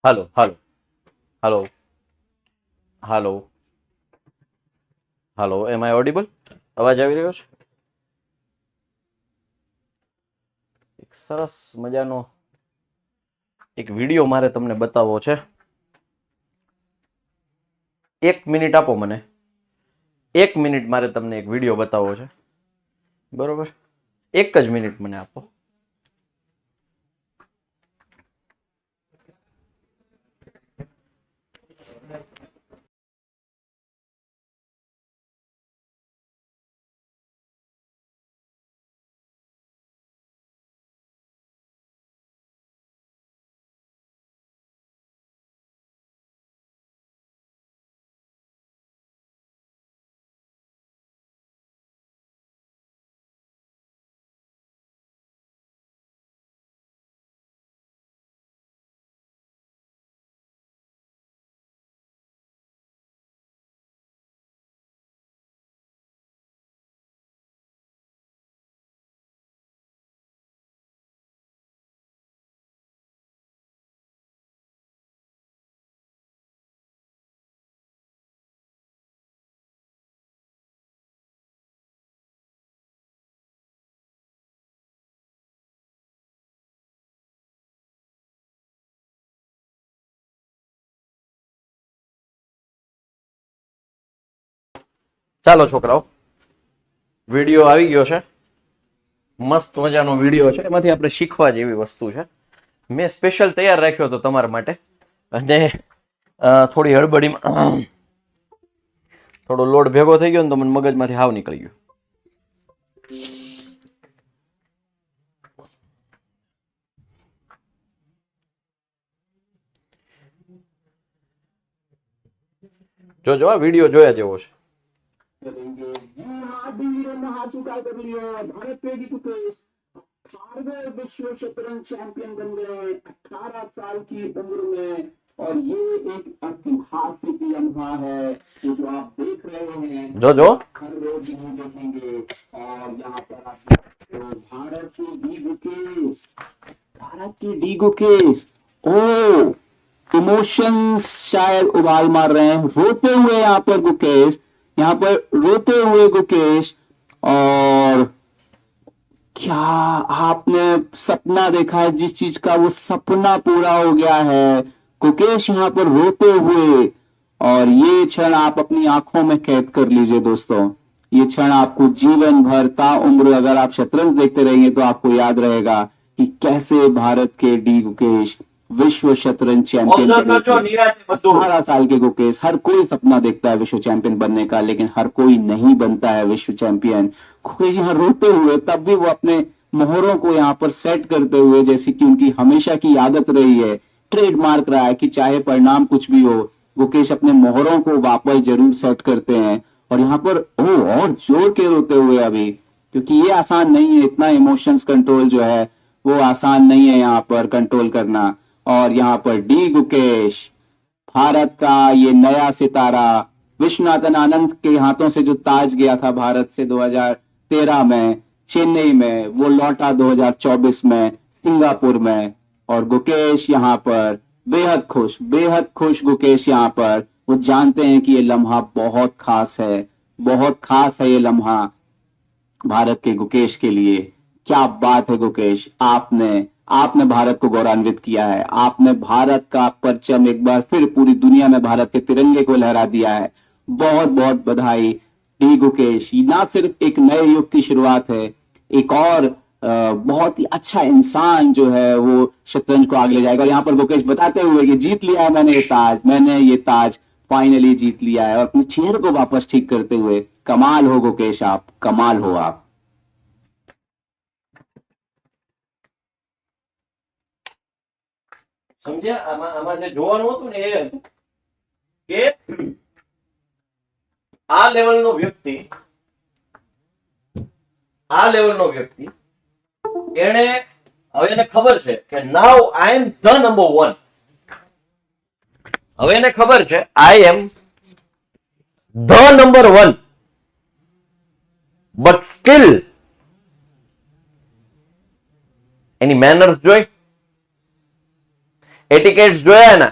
હાલો હાલો હાલો હાલો હાલો, એમ આઈ audible? અવાજ આવી રહ્યો છે? એક સરસ મજાનો એક વિડીયો મારે તમને બતાવવો છે. 1 મિનિટ આપો મને. 1 મિનિટ મારે તમને એક વિડીયો બતાવવો છે. બરોબર, એક જ મિનિટ મને આપો. ચાલો છોકરાઓ, વિડીયો આવી ગયો છે. મસ્ત મજાનો વિડીયો છે. એમાંથી આપણે શીખવા જેવી વસ્તુ છે. મેં સ્પેશિયલ તૈયાર રાખ્યો હતો તમારા માટે, અને થોડી હડબડીમાં થોડો લોડ ભેગો થઈ ગયો ને તો મને મગજમાંથી હાવ નીકળી ગયો. જોજો, આ વિડીયો જોયા જેવો છે. विश्व शतरंज चैंपियन बन गए 18 साल की उम्र में। और ये एक ऐतिहासिक लम्हा है कि जो आप देख रहे हैं जो हर रोज नहीं देखेंगे। और यहाँ पर आप भारत के डी गुकेश ओ इमोशंस शायद उबाल मार रहे हैं, रोते हुए यहाँ पर गुकेश, यहाँ पर रोते हुए गुकेश। और क्या आपने सपना देखा है जिस चीज का, वो सपना पूरा हो गया है। गुकेश यहाँ पर रोते हुए, और ये क्षण आप अपनी आंखों में कैद कर लीजिए दोस्तों। ये क्षण आपको जीवन भर ता उम्र अगर आप शतरंज देखते रहेंगे तो आपको याद रहेगा कि कैसे भारत के डी गुकेश विश्व शतरंज चैंपियन बने थे। 18 साल के गुकेश, हर कोई सपना देखता है विश्व चैंपियन बनने का, लेकिन हर कोई नहीं बनता है विश्व चैंपियन। गुकेश यहाँ रोते हुए, तब भी वो अपने मोहरों को यहाँ पर सेट करते हुए, जैसे कि उनकी हमेशा की आदत रही है, ट्रेडमार्क रहा है कि चाहे परिणाम कुछ भी हो, गुकेश अपने मोहरों को वापस जरूर सेट करते हैं। और यहाँ पर और जोर के रोते हुए अभी, क्योंकि ये आसान नहीं है, इतना इमोशंस कंट्रोल जो है वो आसान नहीं है यहाँ पर कंट्रोल करना। और यहाँ पर डी गुकेश, भारत का ये नया सितारा, विश्वनाथन आनंद के हाथों से जो ताज गया था भारत से 2013 में चेन्नई में, वो लौटा 2024 में सिंगापुर में। और गुकेश यहाँ पर बेहद खुश गुकेश यहाँ पर। वो जानते हैं कि ये लम्हा बहुत खास है, बहुत खास है ये लम्हा भारत के गुकेश के लिए। क्या बात है गुकेश, आपने भारत को गौरवान्वित किया है। आपने भारत का परचम एक बार फिर पूरी दुनिया में भारत के तिरंगे को लहरा दिया है। बहुत बहुत बधाई डी गुकेश। ना सिर्फ एक नए युग की शुरुआत है, एक और बहुत ही अच्छा इंसान जो है वो शतरंज को आगे ले जाएगा। और यहाँ पर गुकेश बताते हुए कि जीत लिया है मैंने ये ताज फाइनली जीत लिया है। और अपने चेहरे को वापस ठीक करते हुए, कमाल हो गुकेश, आप कमाल हो आप। સમજ્યા? આમાં જે જોવાનું હતું ને એ કે આ લેવલનો વ્યક્તિ એને હવે એને ખબર છે કે નાઉ આઈ એમ ધ નંબર 1. હવે એને ખબર છે I am the number 1, but still એની મેનર્સ જોઈ, એટિકેટ્સ જોયા ને?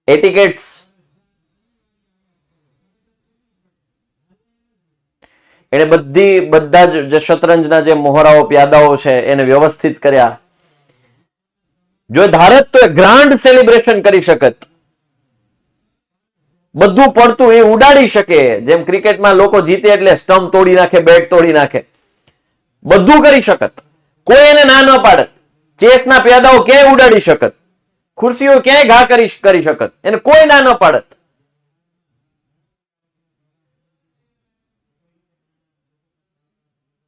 એટિકેટ્સ એને બધા જ શતરંજના જે મોહરાઓ પ્યાદાઓ છે એને વ્યવસ્થિત કર્યા. જો ધારત તો ગ્રાન્ડ સેલિબ્રેશન કરી શકત, બધું પડતું એ ઉડાડી શકે. જેમ ક્રિકેટમાં લોકો જીતે એટલે સ્ટમ્પ તોડી નાખે, બેટ તોડી નાખે, બધું કરી શકત. કોઈ એને ના ન પાડત. ચેસના પ્યાદાઓ ક્યાંય ઉડાડી શકત, ખુરશીઓ ક્યાંય ઘા કરી શકત, એને કોઈ ના ન પાડત.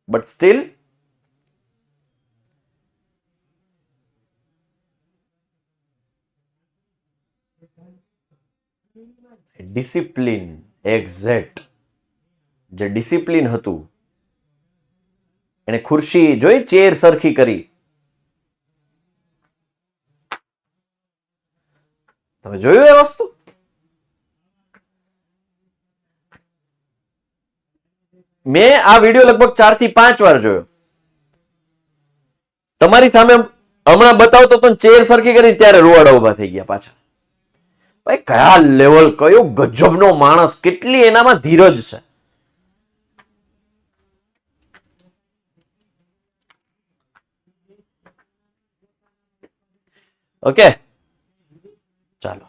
બટ સ્ટીલ ડિસિપ્લિન, એક્ઝેક્ટ જે ડિસિપ્લિન હતું, એને ખુરશી જોઈ ચેર સરખી કરી. તમે જોયું એ વસ્તુ? મેં આ વિડીયો લગભગ 4 થી 5 વાર જોયો. તમારી સામે હમણાં બતાવતો પણ ચેર સરખી કરી ત્યારે રૂવાડા ઉભા થઈ ગયા પાછા. ભાઈ કયા લેવલ, કયો ગજબનો માણસ, કેટલી એનામાં ધીરજ છે. ઓકે, ચાલો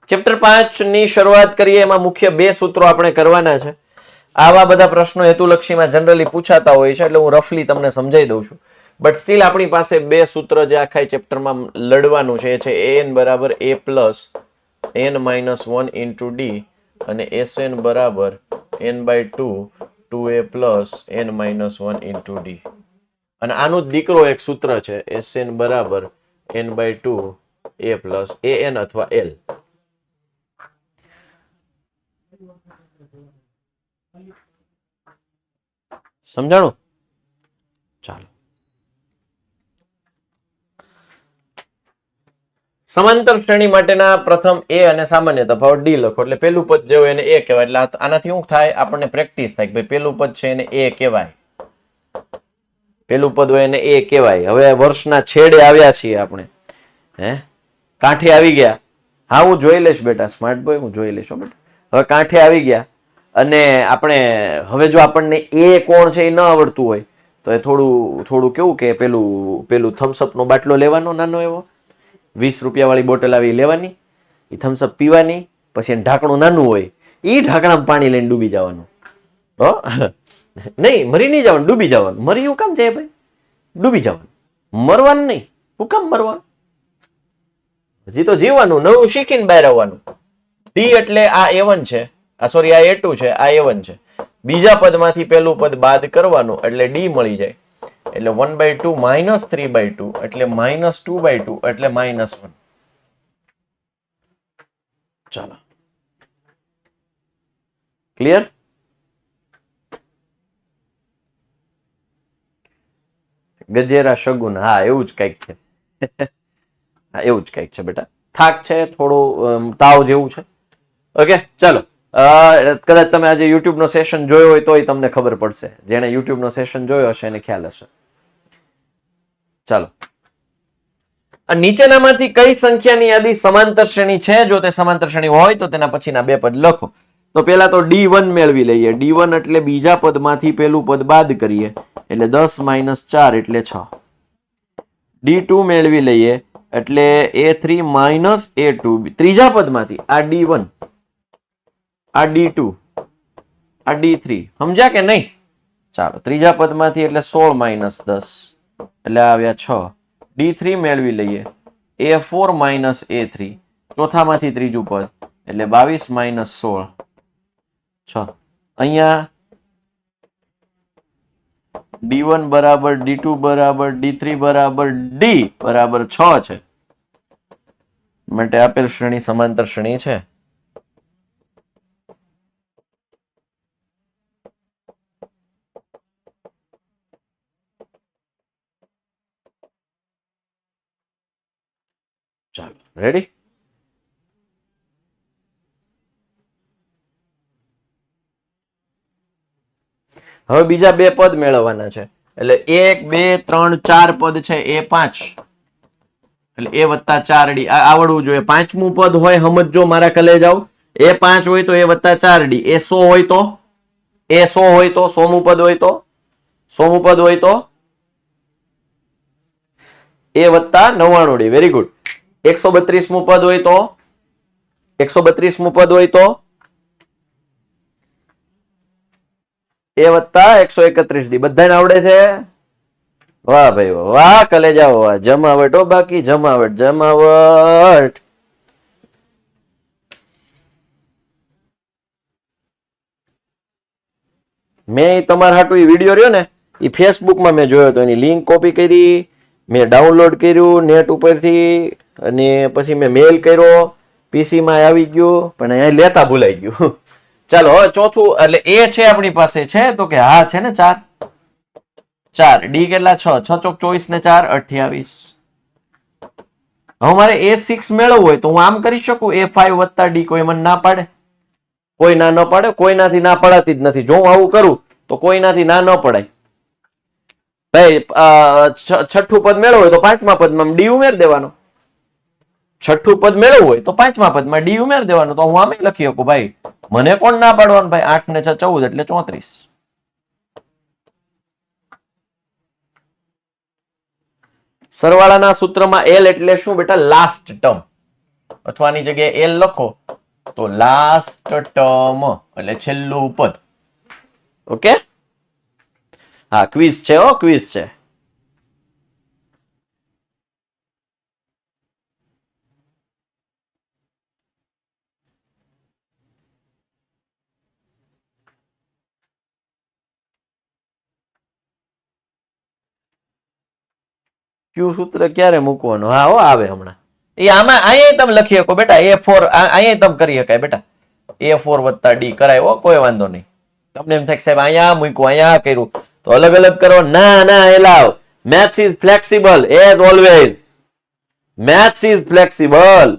ચેપ્ટર 5 ની શરૂઆત કરીએ. એમાં મુખ્ય 2 સૂત્રો આપણે કરવાના છે. આવા બધા પ્રશ્નો હેતુલક્ષીમાં જનરલી પૂછાતા હોય છે, એટલે હું રફલી તમને સમજાઈ દઉં છું. બટ સ્ટીલ આપણી પાસે 2 સૂત્ર જે આખા ચેપ્ટરમાં લડવાનું છે એ છે an બરાબર a plus n minus 1 into D અને sn બરાબર n/2 2a plus n minus 1 into D. અને આનું જ દીકરો એક સૂત્ર છે sn બરાબર n/2 a પ્લસ an અથવા l. સમજાણું? ચાલો સમાંતર શ્રેણી માટેના પ્રથમ a અને સામાન્ય તફાવત d લખો. એટલે પેલું પદ જે હોય એને a કહેવાય. એટલે આનાથી શું થાય, આપણને પ્રેક્ટિસ થાય કે ભાઈ પેલું પદ છે એને a કહેવાય, પેલું પદ હોય એને a કહેવાય. હવે વર્ષના છેડે આવ્યા છીએ આપણે, કાંઠે આવી ગયા. હા હું જોઈ લઈશ બેટા, સ્માર્ટ બોય હું જોઈ લઈશ બેટા. હવે કાંઠે આવી ગયા અને આપણે હવે જો આપણને એ કોણ છે એ ન આવડતું હોય તો એ થોડું કેવું કે પેલું થમ્સઅપ નો બાટલો લેવાનો, નાનો એવો 20 રૂપિયા વાળી બોટલ આવી લેવાની, એ થમ્સઅપ પીવાની, પછી એને ઢાંકણું નાનું હોય, એ ઢાંકણામાં પાણી લઈને ડૂબી જવાનું. નહીં મરી નહીં જવાનું, ડૂબી જવાનું. મરી હું કામ જાય ભાઈ? ડૂબી જવાનું, મરવાનું નહીં. હું કામ મરવાનું? હજી તો જીવવાનું, નવું શીખીને બહાર આવવાનું. ડી એટલે આ a1 છે, સોરી આ a2 છે, આ a1 છે. બીજા પદમાંથી પેલું પદ બાદ કરવાનું એટલે ડી મળી જાય. એટલે 1/2 માઇનસ 3/2 એટલે માઇનસ 2/2 એટલે -1. ચાલો ક્લિયર? ગજેરા શગુન, હા એવું જ કઈક છે. હા એવું જ કઈક છે બેટા. થાક છે, થોડું તાવ જેવું છે. ઓકે ચાલો, કદાચ તમે આજે યુટ્યુબ નો સેશન જોયો હોય તોય તમને ખબર પડશે. જેને યુટ્યુબ નો સેશન જોયો હશે એને ખ્યાલ હશે. ચાલો, નીચેનામાંથી કઈ સંખ્યાની યાદી સમાંતર શ્રેણી છે? જો તે સમાંતર શ્રેણી હોય તો તેના પછીના 2 પદ લખો. તો પેલા તો D1 મેળવી લઈએ. D1 એટલે બીજા પદમાંથી પેલું પદ બાદ કરીએ એટલે 10 - 4 એટલે 6. D2 મેળવી લઈએ એટલે A3 - A2 ત્રીજા પદમાંથી આ D1, આ D2, આ D3. સમજ્યા કે નહીં? ચાલો ત્રીજા પદમાંથી એટલે 16 - 10 એટલે આવ્યા 6. D3 મેળવી લઈએ A4 - A3 ચોથામાંથી ત્રીજું પદ એટલે 22 - 16 6. અહીંયા D1 બરાબર D2 બરાબર D3 બરાબર D બરાબર 6 છે. માટે આપેલ શ્રેણી સમાંતર શ્રેણી છે. ચાલો રેડી? હવે બીજા 2 પદ મેળવવાના છે. એટલે 1 2 3 4 પદ છે એ 5 એટલે એ વત્તા 4d આવડવું જોઈએ. પાંચમું પદ હોય સમજો મારા કલેજાઓ, એ 5 હોય તો એ વત્તા 4d, એ 100 હોય તો એ 100 હોય તો સોમું પદ હોય તો સોમું પદ હોય તો એ વત્તા 99d. Very good. 132મું પદ હોય તો 132મું પદ હોય તો એ વત્તા 131d. બધાને આવડે છે? વાહ ભાઈ વાહ, કલેજા વાહ, જમાવટ હો, બાકી જમાવટ જમાવટ. મેં તમારા હાટુ એ વિડીયો રહ્યો ને એ ફેસબુકમાં મેં જોયો હતો, એની લિંક કોપી કરી, મેં ડાઉનલોડ કર્યું નેટ ઉપરથી, અને પછી મેં મેલ કર્યો, પીસી માં આવી ગયું, પણ અહીંયા લેતા ભૂલાઈ ગયું. ચાલો હવે ચોથું, એટલે એ છે આપણી પાસે છે તો કે હા છે ને 4 4 ડી કેટલા 6 6 ચોક 24 ને 4 28. હવે મારે A6 મેળવવું હોય તો હું આમ કરી શકું, A5 વત્તા ડી. કોઈ મને ના પાડે? કોઈ ના ન પાડે, કોઈનાથી ના પડાતી જ નથી. જો હું આવું કરું તો કોઈનાથી ના ન પડાય. ભાઈ છઠ્ઠું પદ મેળવવું હોય તો પાંચમા પદમાં ડી ઉમેર દેવાનો. છઠ્ઠું પદ મેળવવું હોય તો પાંચમા પદમાં ડી ઉમેર દેવાનો. તો હું આમે લખી શકું ભાઈ, મને કોણ ના પાડવાનું ભાઈ? 8 ને 6 14 એટલે 34. સરવાળાના સૂત્રમાં એલ એટલે શું બેટા? Last term. અથવા આની જગ્યાએ એલ લખો તો લાસ્ટ ટર્મ એટલે છેલ્લું પદ. ઓકે, હા ક્વિઝ છે, હો ક્વિઝ છે. ક્યુ સૂત્ર ક્યારે મૂકવાનું? હા હો આવે હમણાં. એ આમાં અહીંયા તમે લખી શકો બેટા, A4 અહીંયા તમે કરી શકાય બેટા. A4 વત્તા ડી કરાય હો, કોઈ વાંધો નહીં. તમને એમ થાય કે સાહેબ અહીંયા મૂક્યું અહીંયા કર્યું તો અલગ અલગ કરો. ના ના એલાવ, maths is flexible as always. Maths is flexible.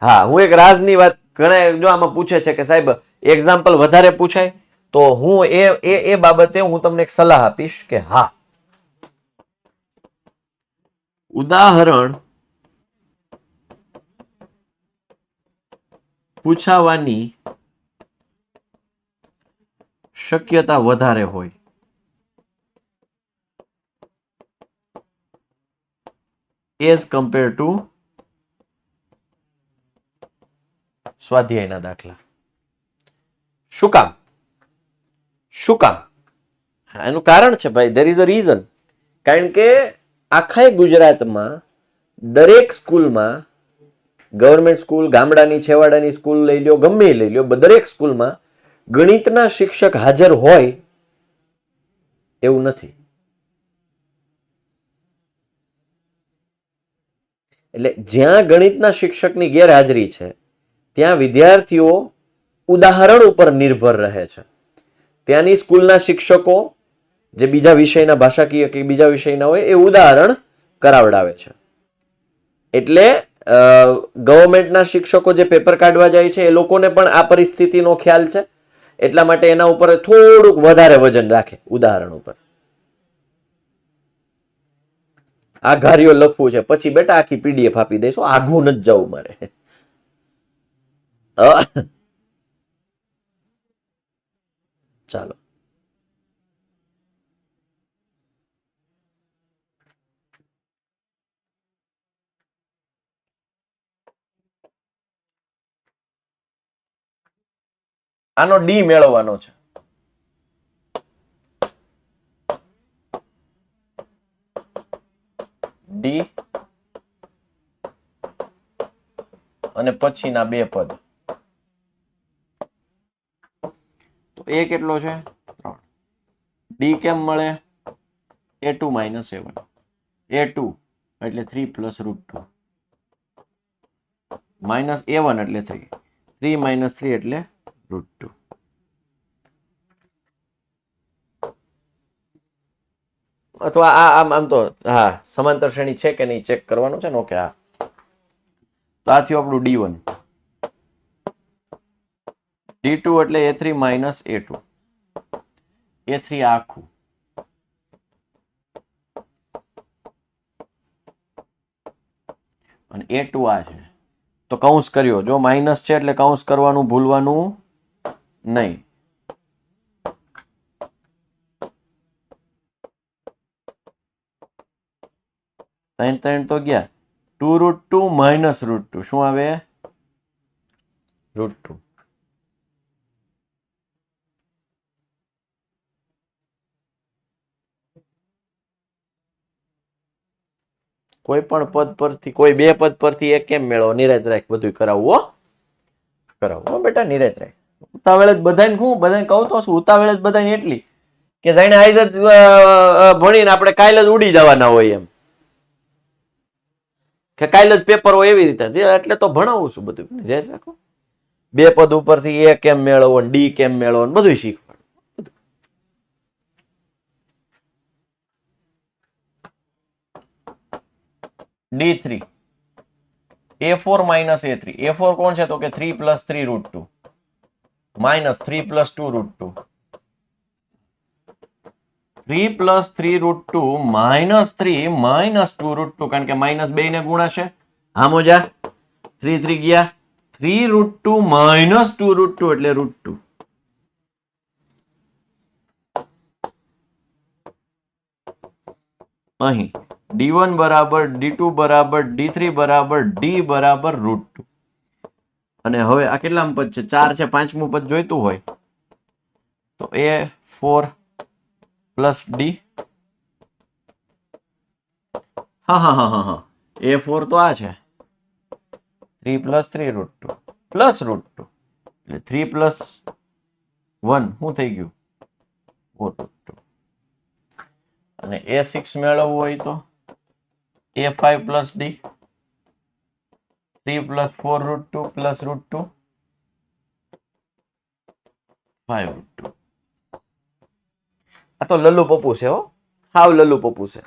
હા, હું એક રાજની વાત, ઘણા જો આમાં પૂછે છે કે સાહેબ એક્ઝામ્પલ વધારે પૂછાય તો હું એ બાબતે હું તમને એક સલાહ આપીશ કે હા, ઉદાહરણ પૂછાવાની શક્યતા વધારે હોય એઝ કમ્પેર ટુ સ્વાધ્યાયના દાખલા. શું કામ? શું કામ? એનું કારણ છે ભાઈ, there is a reason. કારણ કે આખા ગુજરાતમાં દરેક સ્કૂલમાં, ગવર્મેન્ટ સ્કૂલ, ગામડાની છેવાડાની સ્કૂલ લઈ લો, ગમે લઈ લો, દરેક સ્કૂલમાં ગણિતના શિક્ષક હાજર હોય એવું નથી. એટલે જ્યાં ગણિતના શિક્ષકની ગેરહાજરી છે ત્યાં વિદ્યાર્થીઓ ઉદાહરણ ઉપર નિર્ભર રહે છે. ત્યાંની સ્કૂલના શિક્ષકો જે બીજા વિષયના, ભાષાકીય કે બીજા વિષયના હોય એ ઉદાહરણ કરાવડાવે છે. એટલે ગવર્મેન્ટના શિક્ષકો જે પેપર કાઢવા જાય છે એ લોકોને પણ આ પરિસ્થિતિનો ખ્યાલ છે, એટલા માટે એના ઉપર થોડુંક વધારે વજન રાખે ઉદાહરણ ઉપર. આ ઘારીઓ લખવું છે પછી બેટા આખી પીડીએફ આપી દઈશું, આઘું નથી જવું મારે. ચાલો, આનો ડી મેળવવાનો છે. ડી અને પછીના બે પદ. તો એ કેટલો છે? 3. ડી કેમ મળે? A2 - A1. A2 એટલે 3 + √2 માઇનસ A1 એટલે 3. 3 - 3 એટલે √2. અથવા આમ તો હા સમાંતર શ્રેણી છે કે નહીં ચેક કરવાનું છે ને. ઓકે, હા, તો આ થયું આપણું D1. D2 એટલે A3 - A2. A3 આખું અને A2 આ છે. તો કૌંસ કર્યો, જો માઇનસ છે એટલે કૌંસ કરવાનું ભૂલવાનું નહીં. ત્રણ તો ગયા. 2√2 માઇનસ √2 શું આવે? √2. કોઈ પણ પદ પરથી, કોઈ બે પદ પરથી એક કેમ મેળવો? નિરાત રાખ, બધું કરાવવું કરાવવું બેટા, નિરાત રાખ. ઉતાવળ જ બધાને, હું બધાને કહું તો છું, ઉતાવળ જ બધાને એટલી કે જાણે આજ જ ભણીને આપણે કાલે જ ઉડી જવાના હોય એમ, કે કાલે જ પેપર હોય એવી રીતે. એટલે તો ભણાવું છું બધું. નિરાત રાખો. બે પદ ઉપરથી એ કેમ મેળવવો, ડી કેમ મેળવવો, બધું શીખવાડું. D3 A4 minus A3. A4 કોણ છે? તો કે 3 plus 3 √2 minus 3 plus 2 √2. 3 plus 3 √2 minus 3 minus 2 √2, કારણ કે માઇનસ 2 ને ગુણાશે. હા મોજા 3 3 ગયા. 3 √2 minus 2 √2 એટલે √2. અહીં D1 બરાબર D2 બરાબર D3 બરાબર D બરાબર √2. અને હવે આ કેટલામું પદ છે? 4 છે. પાંચમું પદ જોઈતું હોય તો A4 પ્લસ D. હા A4 તો આ છે 3 plus 3 √2 પ્લસ √2 એટલે 3 plus 1 શું થઈ ગયું? 4 √2. અને A6 મેળવવું હોય તો A5 plus D 3 plus 4 √2 plus √2 5 √2. આ તો લલ્લુ પપ્પુ છે હો, હાવ લલ્લુ પપ્પુ છે.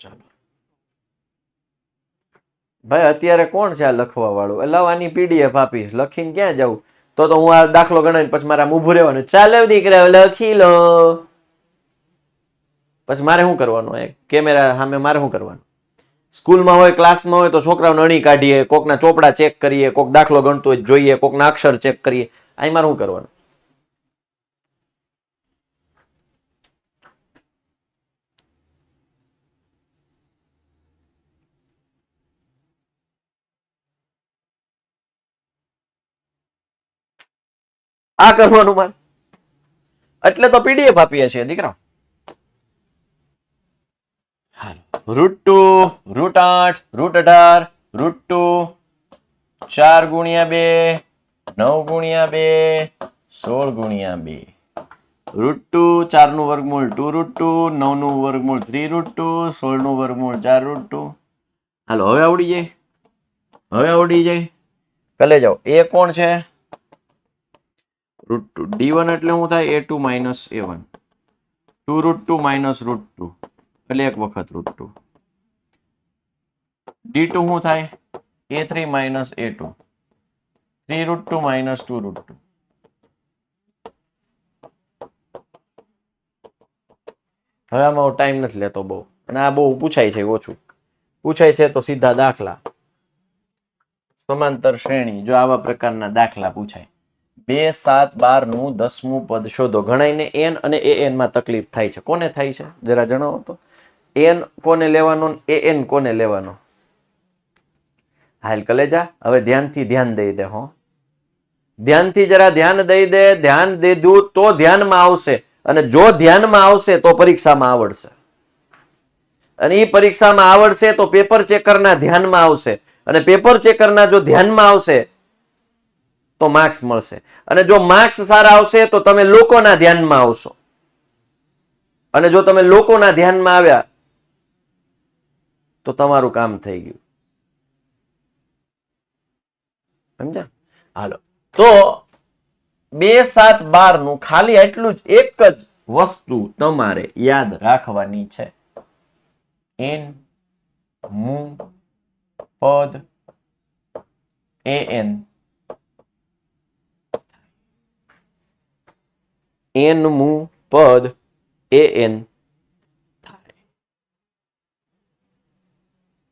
ચાલો ભાઈ, અત્યારે કોણ છે આ લખવા વાળું? એટલે આની PDF આપીશ, લખીને ક્યાં જવું? તો હું આ દાખલો ગણાવીને પછી મારે ઊભું રહેવાનું. ચાલો દીકરા લખી લો. પછી મારે શું કરવાનું? કેમેરા સામે મારે શું કરવાનું? સ્કૂલમાં હોય, ક્લાસમાં હોય તો છોકરાઓને અણી કાઢીએ, કોકના ચોપડા ચેક કરીએ, કોક દાખલો ગણતો હોય જોઈએ, કોકના અક્ષર ચેક કરીએ. અહીં મારે શું કરવાનું? આ કરવાનું મારે. એટલે તો PDF આપીએ છીએ દીકરા. √2 √8 √18 √2 4 ગુણ્યા 2 9 ગુણ્યા 2 16 ગુણ્યા 2 √2 4 નું વર્ગમૂળ 2 √2 9 નું વર્ગમૂળ 3 √2 16 નું વર્ગમૂળ 4 √2. હાલો હવે આવડી જાય, હવે આવડી જાય. કલે જાઓ. એ કોણ છે? √2. D1 એટલે શું થાય? A2 minus A1. 2 √2 minus √2 એટલે એક વખત √2. D2 શું થાય? A3 minus A2. 3 √2 minus 2 √2. હવે આમાં ટાઈમ નથી લેતો બહુ, અને આ બહુ પૂછાય છે, ઓછું પૂછાય છે તો સીધા દાખલા. સમાંતર શ્રેણી, જો આવા પ્રકારના દાખલા પૂછાય. 2 7 12 નું 10મું પદ શોધો. ઘણાઈને n અને an માં તકલીફ થાય છે. કોને થાય છે જરા જણાવો તો? n કોને લેવાનો, an કોને લેવાનો? હાલ કલેજા, હવે ધ્યાનથી ધ્યાન દઈ દે. હો, ધ્યાનથી જરા ધ્યાન દઈ દે. ધ્યાન દીધું તો ધ્યાનમાં આવશે, અને જો ધ્યાનમાં આવશે તો પરીક્ષામાં આવડશે. અને એ પરીક્ષામાં આવડશે તો પેપર ચેકરના ધ્યાનમાં આવશે, અને પેપર ચેકરના જો ધ્યાનમાં આવશે તો માર્ક્સ મળશે. અને જો માર્ક્સ સારા આવશે તો તમે લોકોના ધ્યાનમાં આવશો, અને જો તમે લોકોના ધ્યાનમાં આવ્યા તો તમારું કામ થઈ ગયું. સમજ્યા? હાલો, તો 2 7 12 નું ખાલી એટલું જ એક જ વસ્તુ તમારે યાદ રાખવાની છે. n મુ પદ an n મું પદ an થાય.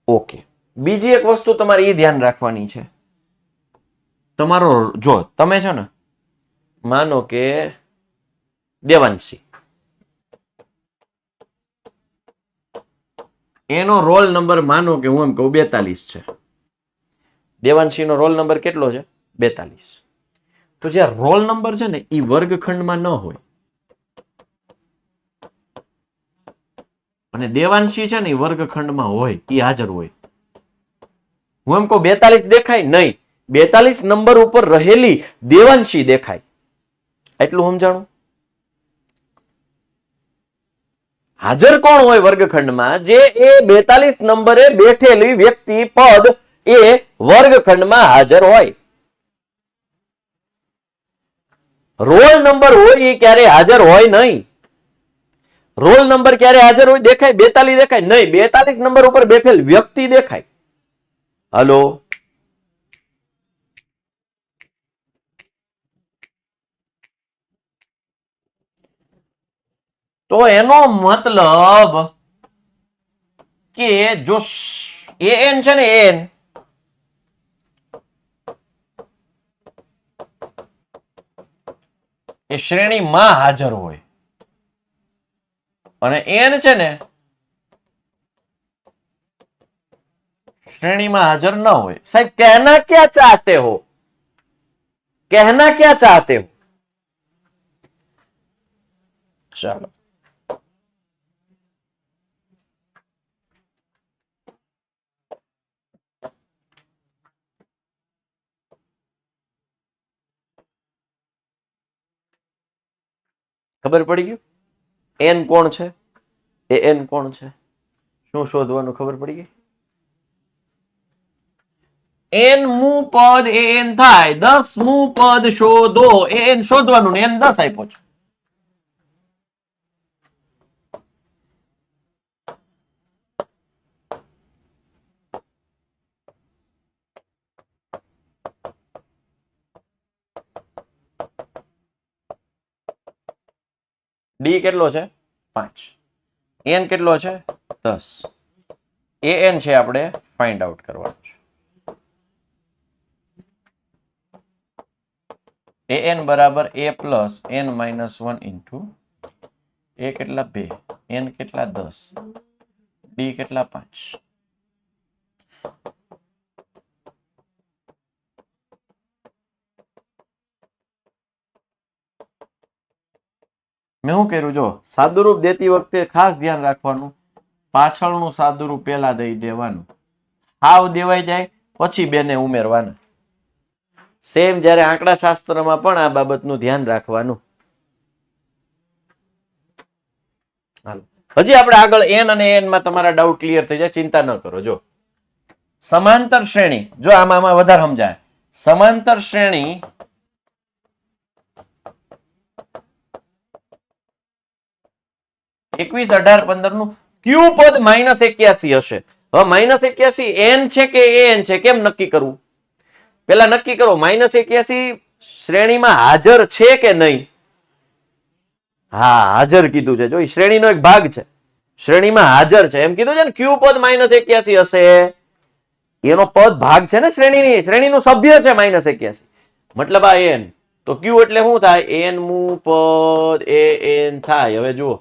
ઓકે, બીજી એક વસ્તુ તમારે એ ધ્યાન રાખવાની છે. તમારો જો તમે છો ને, માનો કે દેવાંશી, એનો રોલ નંબર માનો કે હું એમ કહું 42 છે. દેવાંશીનો રોલ નંબર કેટલો છે? 42. તો જે રોલ નંબર છે ને એ વર્ગખંડમાં ન હોય અને દેવાંશી છે ને એ વર્ગખંડમાં હોય, એ હાજર હોય. હું એમ કહું 42 દેખાય નહીં, 42 નંબર ઉપર રહેલી દેવાંશી દેખાય. એટલું સમજાણું? હાજર કોણ હોય વર્ગખંડમાં? જે એ 42 નંબરે બેઠેલી વ્યક્તિ પદ એ વર્ગખંડમાં હાજર હોય. રોલ નંબર હોય એ ક્યારે હાજર હોય નહીં. રોલ નંબર ક્યારે હાજર હોય? દેખાય 42 દેખાય નહીં, 42 નંબર ઉપર બેઠેલ વ્યક્તિ દેખાય. હલો, તો એનો મતલબ કે જો an છે ને, an એ શ્રેણીમાં હાજર હોય અને n છે ને श्रेणी में हाजिर ना हो. साहब कहना क्या चाहते हो? कहना क्या चाहते हो? चलो खबर पड़ी गई एन कोण है, एन कोण है, शू शोधवानुं खबर पड़ी गई. एन मु पद एन थाय 10 मु पद शोधो. एन शोधवानुं ने एन 10 आप्यो छे. डी કેટલો છે 5, n કેટલો છે 10. an છે આપણે ફાઇન્ડ આઉટ કરવાનું છે. an બરાબર a plus n minus 1 into a કેટલા 2, n કેટલા 10, d કેટલા 5. મેં શું કર્યું જો સાદુરૂપ દેતી વખતે ખાસ ધ્યાન રાખવાનું, પાછળનું સાદુરૂપ પહેલા દઈ દેવાનું, હાવ દેવાઈ જાય પછી બેને ઉમેરવાના. સેમ જ્યારે આંકડા શાસ્ત્રમાં પણ આ બાબતનું ધ્યાન રાખવાનું. હાલો હજી આપણે આગળ n અને n માં તમારા ડાઉટ ક્લિયર થઈ જાય, ચિંતા ન કરો. જો સમાંતર શ્રેણી, જો આમાં વધારે સમજાય. સમાંતર શ્રેણી એકવીસ 18 15 નું ક્યુ પદ -81 હશે. હવે -81 n છે કે an છે કેમ નક્કી કરવું? પેલા નક્કી કરો -81 શ્રેણીમાં હાજર છે કે નહીં. હા હાજર કીધું છે, જો શ્રેણીનો એક ભાગ છે, શ્રેણીમાં હાજર છે એમ કીધું છે ને. ક્યુ પદ -81 હશે, એનો પદ ભાગ છે ને શ્રેણીની, શ્રેણીનું સભ્ય છે -81, મતલબ આ n. તો ક્યુ એટલે શું થાય? n મુ પદ an થાય. હવે જુઓ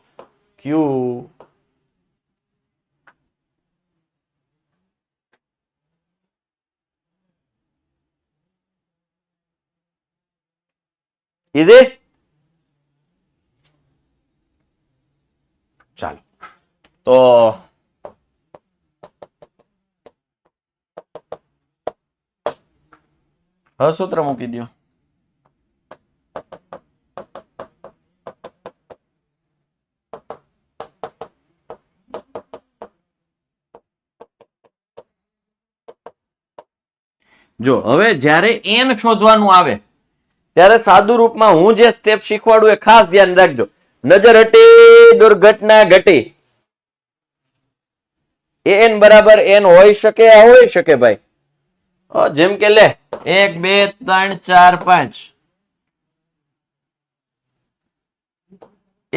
ક્યુ ઇઝી. ચાલો તો હવે સૂત્ર મૂકી દો. જો હવે જ્યારે n શોધવાનું આવે ત્યારે સાદુ રૂપમાં હું જે સ્ટેપ શીખવાડું એ ખાસ ધ્યાન રાખજો. નજર હટી દુર્ઘટના ઘટી. an બરાબર n હોઈ શકે, આ હોઈ શકે ભાઈ. જેમ કે લે 1 2 3 4 5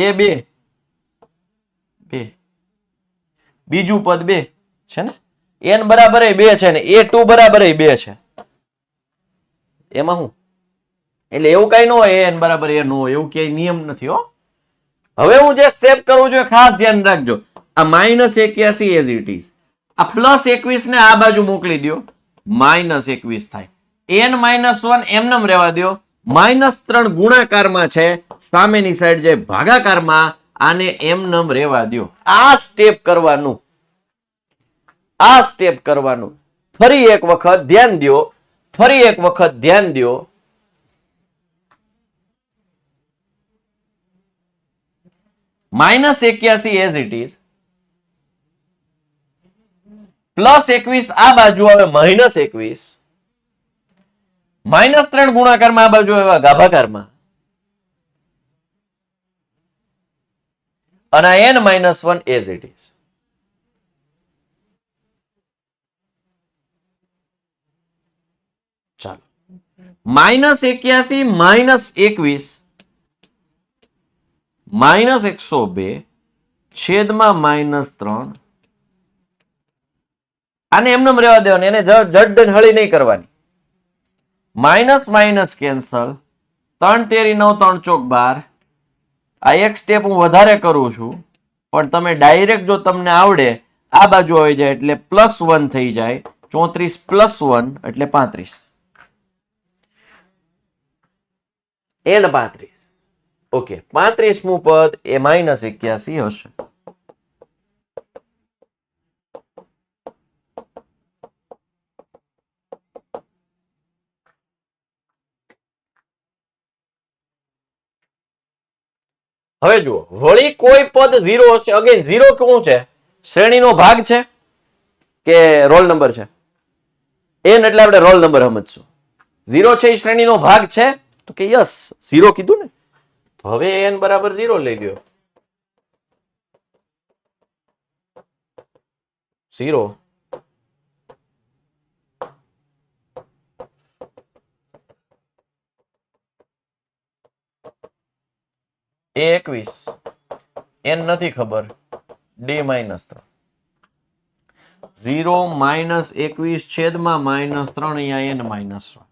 એ 2 2 બીજું પદ 2 છે ને, n બરાબર 2 છે ને a2 બરાબર 2 છે, એમાં હું એટલે એવું કઈ ન હોય n બરાબર a ન હોય, એવું ક્યાંય નિયમ નથી હો. હવે હું જે સ્ટેપ કરું છું ખાસ ધ્યાન રાખજો. આ -81 એઝ ઇટ ઇઝ, આ +21 ને આ બાજુ મોકલી દો, -21 થાય. n -1 એમનેમ રહેવા દો, -3 ગુણાકારમાં છે, સામેની સાઈડ જે ભાગાકારમાં, આને એમનેમ રહેવા દો. આ સ્ટેપ કરવાનું, આ સ્ટેપ કરવાનું. ફરી એક વખત ધ્યાન દો, ફરી એક વખત ધ્યાન દો. -81 એઝ ઇટ ઇઝ, +21 આ બાજુ આવે -21, -3 ગુણાકારમાં આ બાજુ આવે ભાગાકારમાં, અને n -1 એઝ ઇટ ઇઝ. ચાલો, -81 -21 -102 છેદમાં -3, આને એમનેમ રહેવા દેવાનું, એને જડ હળી નહીં કરવાની. માઇનસ માઇનસ કેન્સલ, 3 તેરી 9 3 ચોક 12. આ એક સ્ટેપ હું વધારે કરું છું, પણ તમે ડાયરેક્ટ જો તમને આવડે આ બાજુ આવી જાય એટલે +1 થઈ જાય, 34 + 1 એટલે 35, n 35. ઓકે, 35મું પદ એ -81 હશે. હવે જુઓ, વળી કોઈ પદ 0 હશે. અગેન 0 શું છે? શ્રેણીનો ભાગ છે કે રોલ નંબર છે? n એટલે આપણે રોલ નંબર સમજશું. 0 છે એ શ્રેણીનો ભાગ છે તો કે યસ, 0 કીધું ને, તો હવે n બરાબર 0 લઈ લ્યો. 0 21, n નથી ખબર, d -3, 0 -21 છેદમાં -3, અહીંયા n -1,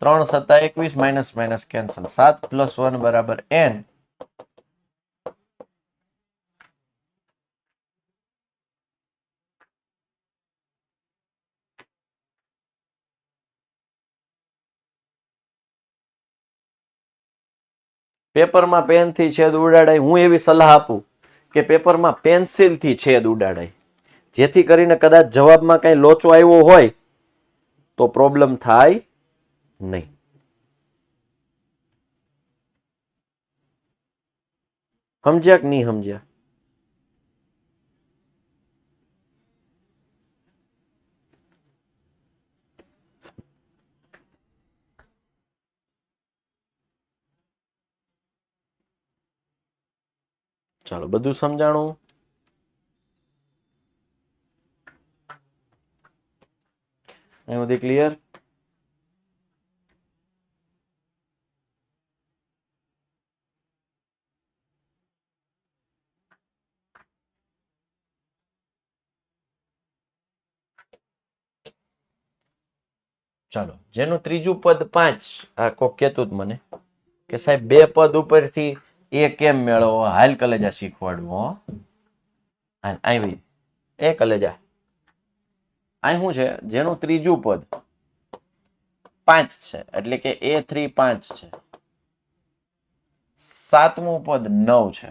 3 × 7 = 21, - કેન્સલ, 7 + 1 બરાબર n. પેપરમાં પેનથી છેદ ઉડાડાય, હું એવી સલાહ આપું કે પેપરમાં પેન્સિલથી છેદ ઉડાડાય, જેથી કરીને કદાચ જવાબમાં કઈ લોચો આવ્યો હોય તો પ્રોબ્લેમ થાય નહીં. સમજ્યા કે નહીં સમજ્યા? ચાલો, બધું સમજાણું? અહીં સુધી ક્લિયર? ચાલો, જેનું ત્રીજું પદ 5, આ કોક કહેતું જ મને કે સાહેબ 2 પદ ઉપરથી એ કેમ મેળવો, હાલ કલેજા શીખવાડવું. હો, હાલ આવી એ કલેજા. અહીં શું છે? જેનું ત્રીજું પદ 5 છે એટલે કે a3 5 છે, 7મું પદ 9 છે.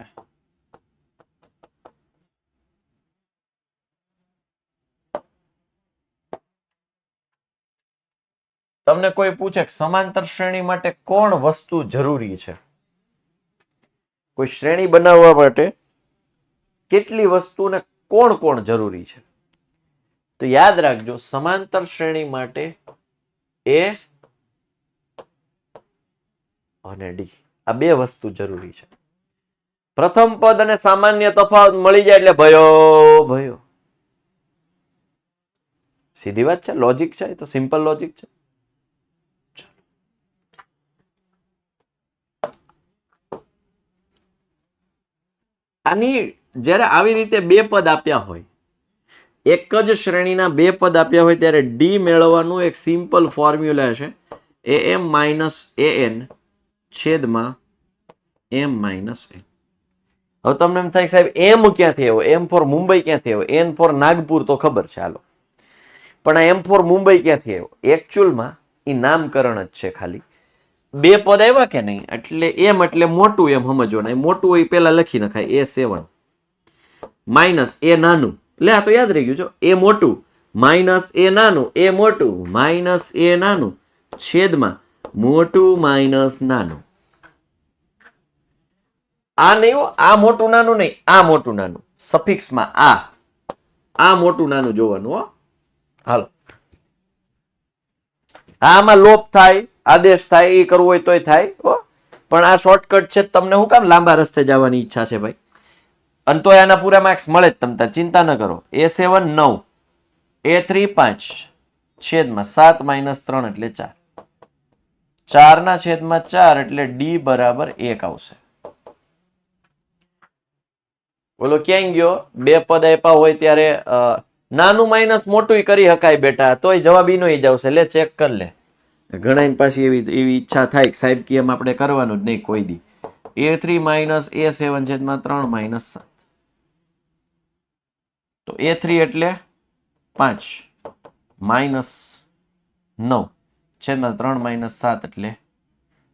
તમને કોઈ પૂછે સમાંતર શ્રેણી માટે કોણ વસ્તુ જરૂરી છે, કોઈ શ્રેણી બનાવવા માટે કેટલી વસ્તુને કોણ કોણ જરૂરી છે, તો યાદ રાખજો સમાંતર શ્રેણી માટે a અને d આ 2 વસ્તુ જરૂરી છે. પ્રથમ પદ અને સામાન્ય તફાવત મળી જાય એટલે ભયો ભયો. સીધી વાત છે, લોજિક છે, તો સિમ્પલ લોજિક છે. આની જ્યારે આવી રીતે બે પદ આપ્યા હોય, એક જ શ્રેણીના બે પદ આપ્યા હોય ત્યારે ડી મેળવવાનું એક સિમ્પલ ફોર્મ્યુલા છે am માઇનસ an છેદમાં m માઇનસ n. હવે તમને એમ થાય સાહેબ એમ ક્યાંથી આવ્યો, એમ ફોર મુંબઈ ક્યાંથી આવ્યો, એન ફોર નાગપુર તો ખબર છે હાલો, પણ આ એમ ફોર મુંબઈ ક્યાંથી આવ્યો? એકચ્યુઅલમાં એ નામકરણ જ છે ખાલી. બે પદ આવ્યા કે નહીં એટલે એમ એટલે મોટું એમ સમજવાનું, એ મોટું હોય પેલા લખી નખાય A7 માઇનસ એ નાનું, એટલે આ તો યાદ રહી ગયું, જો એ મોટું માઇનસ એ નાનું, એ મોટું માઇનસ એ નાનું છેદમાં મોટું માઇનસ નાનું. આ નહીં હો, આ મોટું નાનું નહીં, આ મોટું નાનું સફિક્સમાં આ મોટું નાનું જોવાનું હો. હાલો, આમાં લોપ થાય, આદેશ થાય, એ કરવું હોય તોય થાય હો, પણ આ શોર્ટકટ છે, તમને હું કામ લાંબા રસ્તે જવાની ઈચ્છા છે ભાઈ? અને તો આના પૂરા માર્ક્સ મળે જ, તમે ચિંતા ન કરો. A7 9, A3 5 છેદમાં 7 માઇનસ 3 એટલે 4, 4 ના છેદમાં 4 એટલે ડી બરાબર 1 આવશે. બોલો ક્યાં ગયો? બે પદ આપ્યા હોય ત્યારે નાનું માઇનસ મોટું કરી શકાય બેટા, તોય જવાબ ઈનો જ આવશે. લે ચેક કર લે. ઘણા પાછી એવી ઈચ્છા થાય કે સાહેબ કે એમ આપણે કરવાનું જ નહીં કોઈ દી. A3 માઇનસ A7 છેદમાં 3 માઇનસ 7, તો A3 એટલે 5 માઇનસ 9 છેદમાં 3 માઇનસ 7 એટલે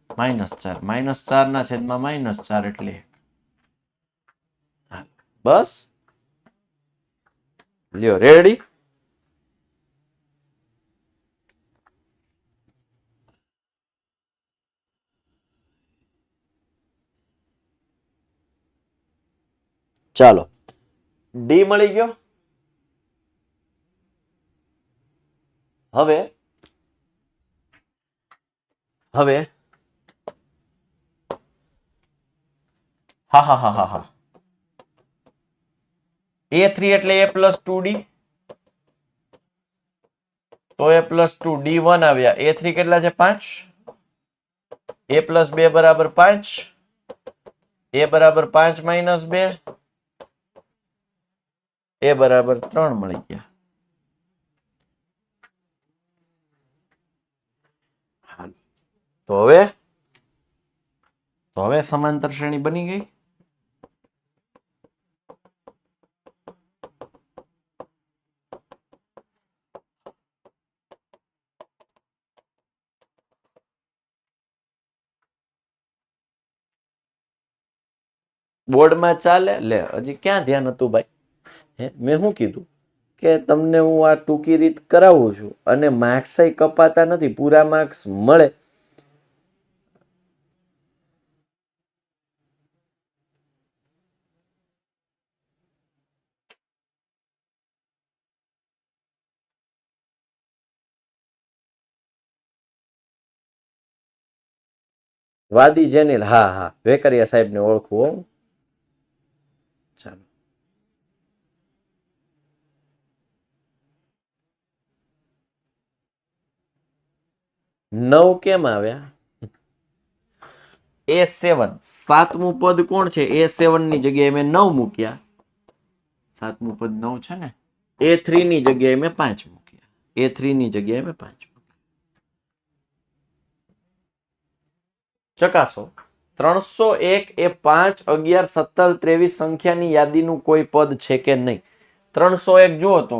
માઇનસ 4, માઇનસ 4 ના છેદમાં માઇનસ 4 એટલે 1. બસ લ્યો રેડી. ચાલો ડી મળી ગયો. હવે હા A3 એટલે A પ્લસ 2D, તો A પ્લસ 2 D1 આવ્યા. A3 કેટલા છે? 5. A પ્લસ 2 બરાબર 5, A બરાબર 5 માઇનસ 2, A બરાબર 3 મળી ગયા. તો હવે સમાંતર શ્રેણી બની ગઈ. બોર્ડમાં ચાલે. લે હજી ક્યાં ધ્યાન હતું ભાઈ? મેં શું કીધું કે તમને હું આ ટૂંકી રીત કરાવું છું અને માર્ક્સ કપાતા નથી, પૂરા માર્ક્સ મળે. વાદી જેનિલ, હા વેકરિયા સાહેબ ને ઓળખું હું. ચાલો નવ કેમ આવ્યા? A7 સાતમું પદ કોણ છે? A7 ની જગ્યાએ મેં 9 મૂક્યા. સાતમું પદ 9 છે ને. A3 ની જગ્યાએ મેં 5 મૂક્યા. A3 ની જગ્યાએ મેં 5 મૂક્યા. ચકાસો. 301 એ 5, 11, 17, 23 સંખ્યાની યાદીનું કોઈ પદ છે કે નહીં? 301 જુઓ તો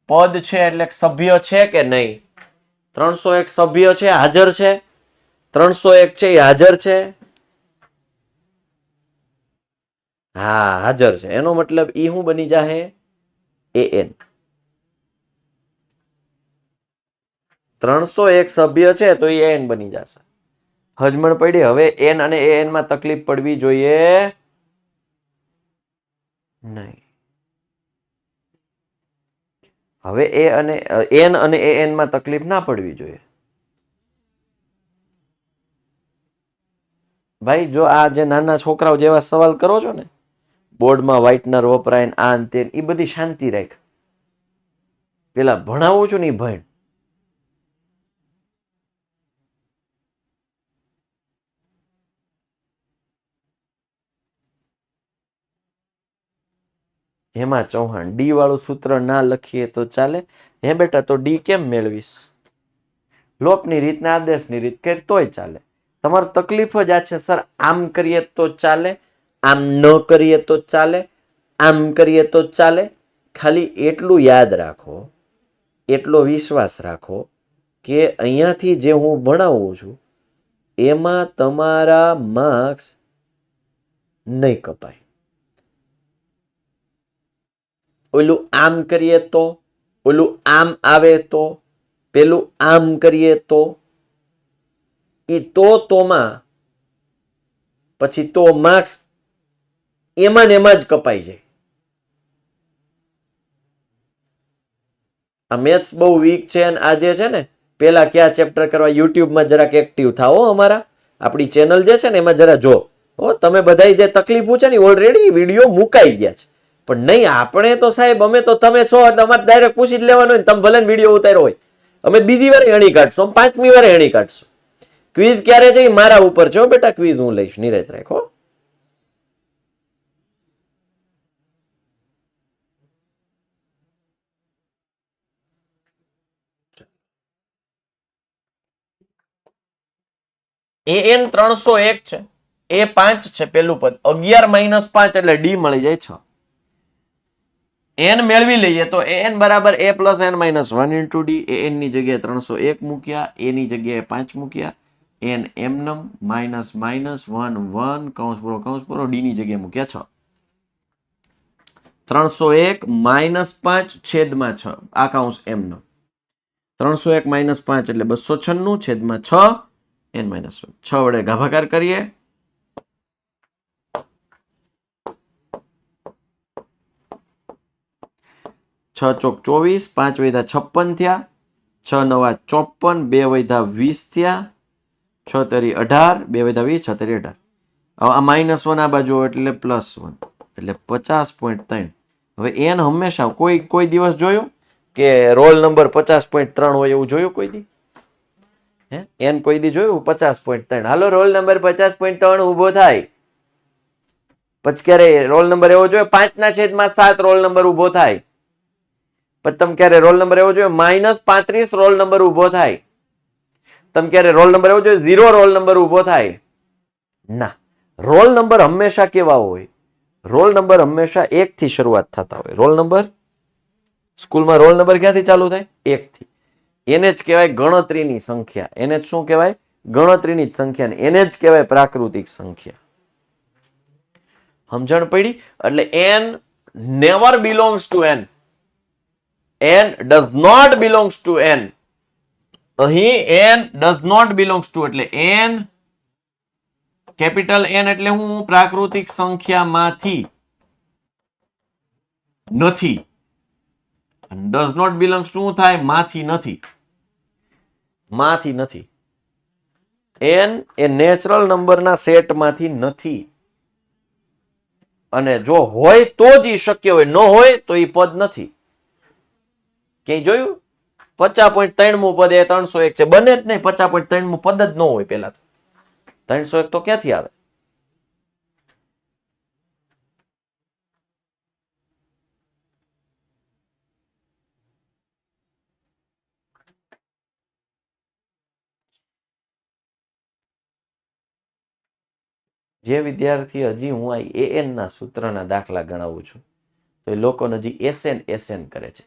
પદ છે એટલે સભ્ય છે કે નહીં? 301 સભ્ય છે, હાજર છે. 301 છે એ હાજર છે. હા હાજર છે, એનો મતલબ ઈ શું બની જાહે? an. 301 સભ્ય છે તો એ an બની જશે. હજમણ પડી. હવે n અને an માં તકલીફ પડવી જોઈએ નહીં. હવે n અને an માં તકલીફ ના પડવી જોઈએ. ભાઈ જો આ જે નાના છોકરાઓ જેવા સવાલ કરો છો ને, બોર્ડમાં વ્હાઇટનર વપરાય ને આ તે, એ બધી શાંતિ રાખ. પેલા ભણાવું છું ને એ ભણ. હેમા ચૌહાણ, ડી વાળું સૂત્ર ના લખીએ તો ચાલે? હે બેટા, તો ડી કેમ મેળવીશ? લોપની રીત ને આદેશની રીત કર તોય ચાલે. તમારું તકલીફ જ આ છે સર, આમ કરીએ તો ચાલે, આમ ન કરીએ તો ચાલે, આમ કરીએ તો ચાલે. ખાલી એટલું યાદ રાખો, એટલો વિશ્વાસ રાખો કે અહીંયાથી જે હું ભણાવું છું એમાં તમારા માર્ક્સ નહીં કપાય. ઓલું આમ કરીએ તો, ઓલું આમ આવે તો, પેલું આમ કરીએ તો, એ તોમાં પછી તો માર્ક્સ એમાં ને એમાં જ કપાઈ જાય. આ મેથ્સ બહુ વીક છે અને આજે છે ને પેલા કયા ચેપ્ટર કરવા યુટ્યુબમાં જરાક એક્ટિવ થાઓ. અમારા આપણી ચેનલ જે છે ને એમાં જરા જો. તમે બધા જે તકલીફો છે ને ઓલરેડી વિડીયો મુકાઈ ગયા છે. પણ નહીં, આપણે તો સાહેબ અમે તો તમે છો એટલે અમારે ડાયરેક્ટ પૂછી જ લેવાનું હોય. તમે ભલે વિડીયો ઉતાર્યો હોય, અમે બીજી વાર એણી કાઢશું, પાંચમી વાર એણી કાઢશું. ક્વિઝ ક્યારે છે મારા ઉપર છે બેટા, ક્વિઝ હું લઈશ, નિરાત રાખો. an 301 છે, એ 5 છે પેલું પદ, 11 - 5 એટલે ડી મળી જાય 6. n મેળવી લઈએ તો an બરાબર a + n - 1 into d. an ની જગ્યાએ 301 મૂક્યા, a ની જગ્યાએ 5 મૂક્યા, n એમનમ -1 કૌંસ પૂરો d ની જગ્યાએ મૂક્યા 6. 301 - 5 છેદમાં 6 આ કૌંસ એમનમ. 301 - 5 એટલે 296 છેદમાં 6 n - 1. 6 વડે ભાગાકાર કરીએ. 6 ચોક 24, 5 વૈધા 56 થયા, 6 નવા 54, 2 વૈધા 20 થયા, 6 તરી 18, 2 વૈધા 20, 6 તરી 18. હવે આ -1 આ બાજુ એટલે +1 એટલે 50.3. હવે n હંમેશા કોઈ દિવસ જોયું કે રોલ નંબર 50.3 હોય એવું જોયું કોઈ દી? n કોઈ દી જોયું 50.3? હાલો રોલ નંબર 50.3 ઉભો થાય. પછી ક્યારે રોલ નંબર એવો જોયો 5/7 રોલ નંબર ઉભો થાય? પછી તમે ક્યારે રોલ નંબર એવો જોયો -35 રોલ નંબર ઉભો થાય? તમે ક્યારે રોલ નંબર એવો જોયો 0 રોલ નંબર ઉભો થાય? ના. રોલ નંબર હંમેશા કેવા હોય? રોલ નંબર હંમેશા 1 થી શરૂઆત થતા હોય. રોલ નંબર સ્કૂલમાં રોલ નંબર ક્યાંથી ચાલુ થાય? 1 થી. એને જ કહેવાય ગણતરીની સંખ્યા. એને જ શું કહેવાય? ગણતરીની જ સંખ્યા. ને એને જ કહેવાય પ્રાકૃતિક સંખ્યા. સમજણ પડી? એટલે n never belongs to n. n does not belongs to n. અહીં n does not belongs to એટલે n કેપિટલ n એટલે હું પ્રાકૃતિક સંખ્યામાંથી નથી. does not belongs to થાય માંથી નથી. માંથી નથી. n એ નેચરલ નંબરના સેટમાંથી નથી. અને જો હોય તો જ ઈ શક્ય હોય, ન હોય તો ઈ પદ નથી. ક્યાંય જોયું? 50.3 પદ એ 301 છે. બને જ નહીં. 50.3 પદ જ ન હોય. પેલા તો 301 તો ક્યાંથી આવે? જે વિદ્યાર્થી હજી હું આ an ના સૂત્રના દાખલા ગણાવું છું તો એ લોકો હજી SN કરે છે.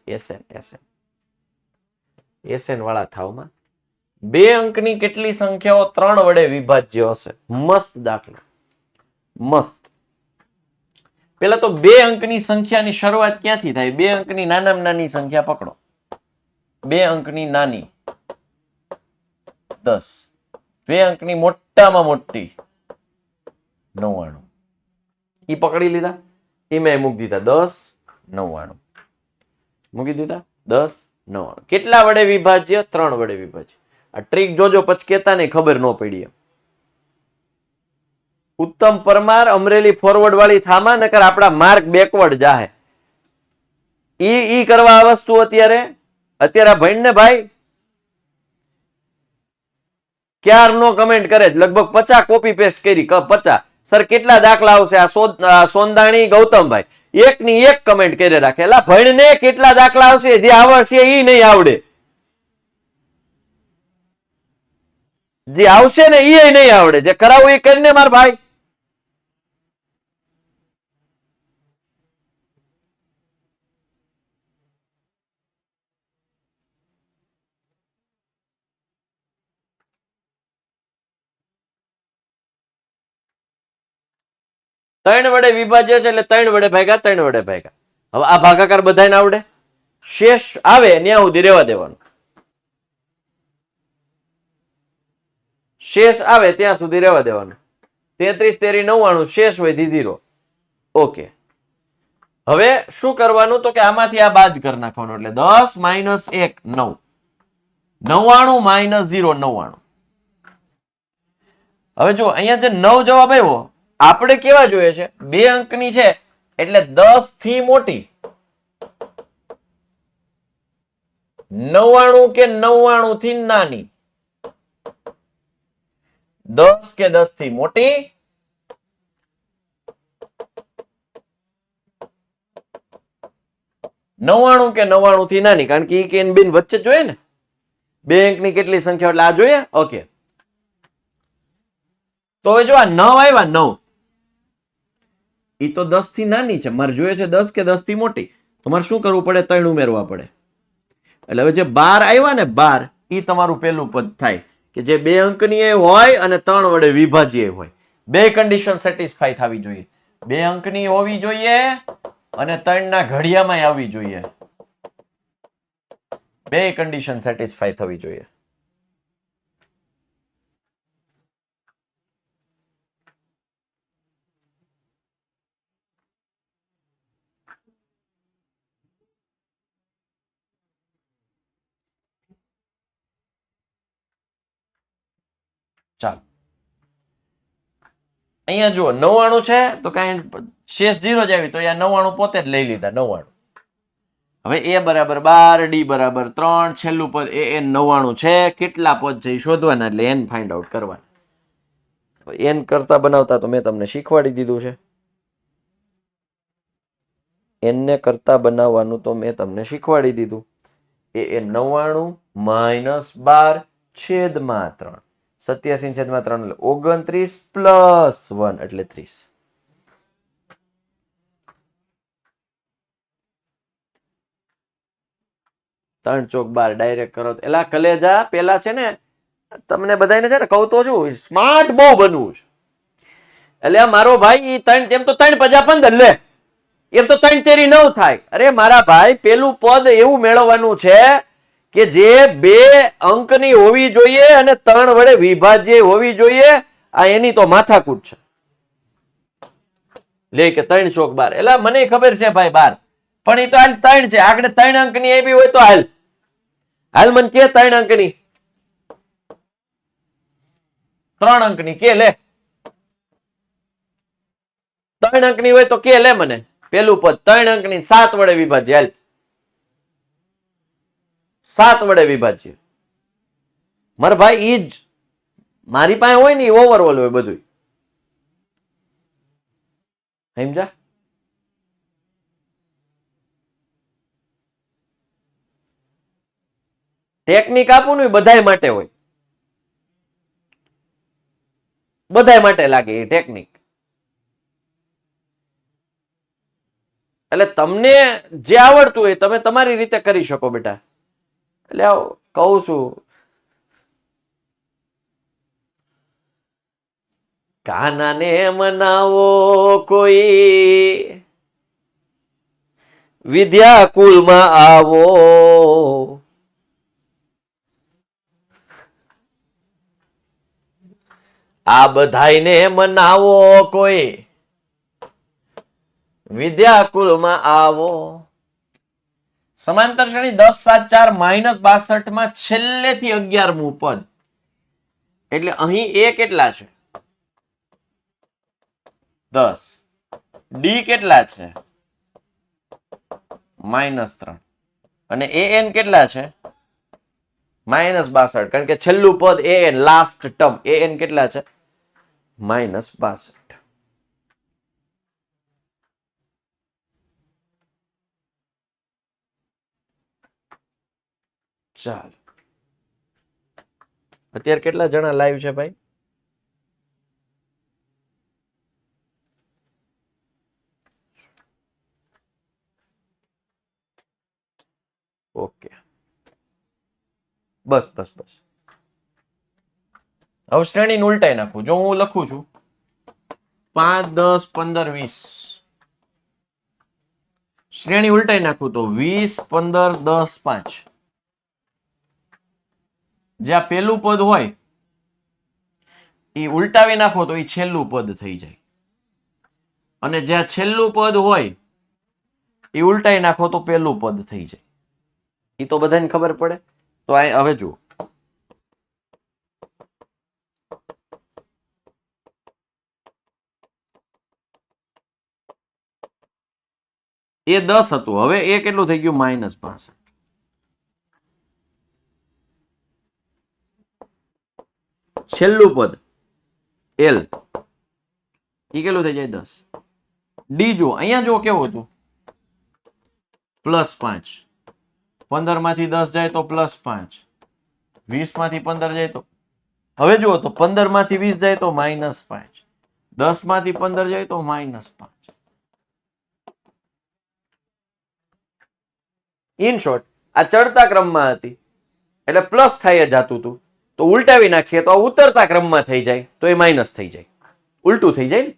SN વાળા થાવમાં 2 અંકની કેટલી સંખ્યાઓ 3 વડે વિભાજ્ય હશે? મસ્ત દાખલો, મસ્ત. પેલા તો 2 અંકની સંખ્યાની શરૂઆત ક્યાંથી થાય? 2 અંકની નાનામાં નાની સંખ્યા પકડો. 2 અંકની નાની 10, 2 અંકની મોટામાં મોટી 99. ઈ પકડી લીધા, એમાં મૂકી દીધા 10, 99 મૂકી દીધા 10, 99. કેટલા વડે વિભાજ્ય? 3 વડે વિભાજ્ય. આ ટ્રીક જોજો, પછી કેતા નહીં ખબર ન પડી એમ. ઉત્તમ પરમાર અમરેલી ફોરવર્ડ વાળી થામા, નકર આપણા માર્ક બેકવર્ડ જાહે. ઈ કરવા આ વસ્તુ અત્યારે ભણ ને ભાઈ. ક્યાર નો કમેન્ટ કરે લગભગ 50 કોપી પેસ્ટ કરી. 50 સર કેટલા દાખલા આવશે? આ સોંદાણી ગૌતમભાઈ એક ની એક કમેન્ટ કરી રાખે. એલા ભણને કેટલા દાખલા આવશે જે આવડશે એ નહીં આવડે, જે આવશે ને એ નહીં આવડે, જે કરાવું એ કરીને માર ભાઈ. ત્રણ વડે વિભાજ્ય છે એટલે ત્રણ વડે ભાગ્યા, ત્રણ વડે ભાગ્યા. હવે આ ભાગાકાર બધાને આવડે, શેષ આવે ત્યાં સુધી રહેવા દેવાનું, શેષ આવે ત્યાં સુધી રહેવા દેવાનું. 33 તેરી 99, શેષ હોય 0. ઓકે, હવે શું કરવાનું તો કે આમાંથી આ બાદ કરી નાખવાનું, એટલે 10 - 1 9, 99 - 0 99. હવે જો અહીંયા જે 9 જવાબ આવ્યો, આપણે કેવા જોઈએ છે, 2 અંકની છે એટલે 10 થી મોટી, 99 કે 99 થી નાની, 10 કે 10 થી મોટી, 99 કે 99 થી નાની, કારણ કે ઈ કે એન બેન વચ્ચે જોઈએ ને, 2 અંકની કેટલી સંખ્યા એટલે આ જોઈએ. ઓકે, તો હવે જો આ 9 આવ્યા, 9 ઈ તો 10 થી નાની છે, મારે જોઈએ છે 10 કે 10 થી મોટી, તો મારે શું કરવું પડે, 3 ઉમેરવા પડે. એટલે હવે જે 12 આવ્યા ને, 12 ઈ તમારું પહેલું પદ થાય કે જે 2 અંકની હોય અને 3 વડે વિભાજ્ય હોય. બે કન્ડિશન સેટિસ્ફાઈ થવી જોઈએ, 2 અંકની હોવી જોઈએ અને 3 ના ઘડિયામાં આવવી જોઈએ. બે કન્ડિશન સેટિસ્ફાઈ થવી જોઈએ. ચાલો અહીંયા જુઓ 99 છે તો કઈ શેષ 0 જ આવી, તો અહીંયા 99 પોતે જ લઈ લીધા 99. હવે a બરાબર 12, d બરાબર 3, છેલ્લું પદ an 99 છે. કેટલા પદ છે એ શોધવાના, એટલે n ફાઇન્ડ આઉટ કરવાના. n કરતા બનાવતા તો મેં તમને શીખવાડી દીધું છે, n ને કરતા બનાવવાનું તો મેં તમને શીખવાડી દીધું. an 99 - 12 છેદમાં 3, 87 છેદમાં 3 એટલે 29 પ્લસ 1 એટલે 30. ત્રણ ચોક 12 ડાયરેક્ટ કરો. એલા કલેજા પેલા છે ને તમને બધાને છે ને કહું તો છું, સ્માર્ટ બહુ બનવું છે. એટલે મારો ભાઈ ઈ 3 તેમ તો 3 × 15 લે, એમ તો 3 તેરી 9 થાય. અરે મારા ભાઈ પેલું પદ એવું મેળવવાનું છે કે જે 2 અંકની હોવી જોઈએ અને 3 વડે વિભાજ્ય હોવી જોઈએ. આ એની તો માથાકૂટ છે. લે કે 3 ચોક 12, એટલે મને ખબર છે ભાઈ 12, પણ એ તો હાલ 3 છે, આગળ 3 અંકની આવી હોય તો હાલ હાલ મને કે 3 અંકની, 3 અંકની કે લે, 3 અંકની હોય તો કે લે મને. પેલું પદ 3 અંકની 7 વડે વિભાજ્ય, હાલ 7 વડે વિભાજ્ય. મારા ભાઈ ઈ જ મારી પાસે હોય ને ઓવરઓલ હોય બધું, સમજા? ટેકનિક આપું ને બધાય માટે હોય, બધાય માટે લાગે એ ટેકનિક. એટલે તમને જે આવડતું હોય તમે તમારી રીતે કરી શકો બેટા. એટલે કહું છું, કાનાને મનાવો કોઈ, વિદ્યાકુલમાં આવો, આ બધાયને મનાવો કોઈ, વિદ્યાકુલમાં આવો. સમાંતર શ્રેણી 10 7 4 -62 માં છેલ્લેથી 11મું પદ, એટલે અહીં a કેટલા છે 10, d કેટલા છે -3 અને an કેટલા છે -62, કારણ કે છેલ્લું પદ an, લાસ્ટ ટર્મ an કેટલા છે -62. ચાલ, અત્યારે કેટલા જણા લાઈવ છે ભાઈ? ઓકે, બસ બસ બસ. હવે શ્રેણીને ઉલટાઈ નાખું. જો હું લખું છું 5, 10, 15, 20, શ્રેણી ઉલટાઈ નાખું તો 20, 15, 10, 5. જ્યાં પેલું પદ હોય એ ઉલટાવી નાખો તો એ છેલ્લું પદ થઈ જાય, અને જ્યાં છેલ્લું પદ હોય એ ઉલટાઈ નાખો તો પેલું પદ થઈ જાય. એ તો બધાને ખબર પડે. તો આ હવે જુઓ, એ 10 હતું, હવે એ કેટલું થઈ ગયું? -65. છેલ્લું પદ એલ એ કેટલું થઈ જાય? 10. ડી જુઓ, અહીંયા જુઓ કેવું હતું? +5. 15 માંથી 10 જાય તો +5. 20 માંથી 15 જાય તો, હવે જુઓ તો 15 માંથી 20 જાય તો -5. 10 માંથી 15 જાય તો -5. ઇન શોર્ટ, આ ચડતા ક્રમમાં હતી એટલે પ્લસ થાય જતું હતું, તો ઉલટાવી નાખીએ તો ઉતરતા ક્રમમાં થઈ જાય તો એ માઇનસ થઈ જાય, ઉલટું થઈ જાય ને.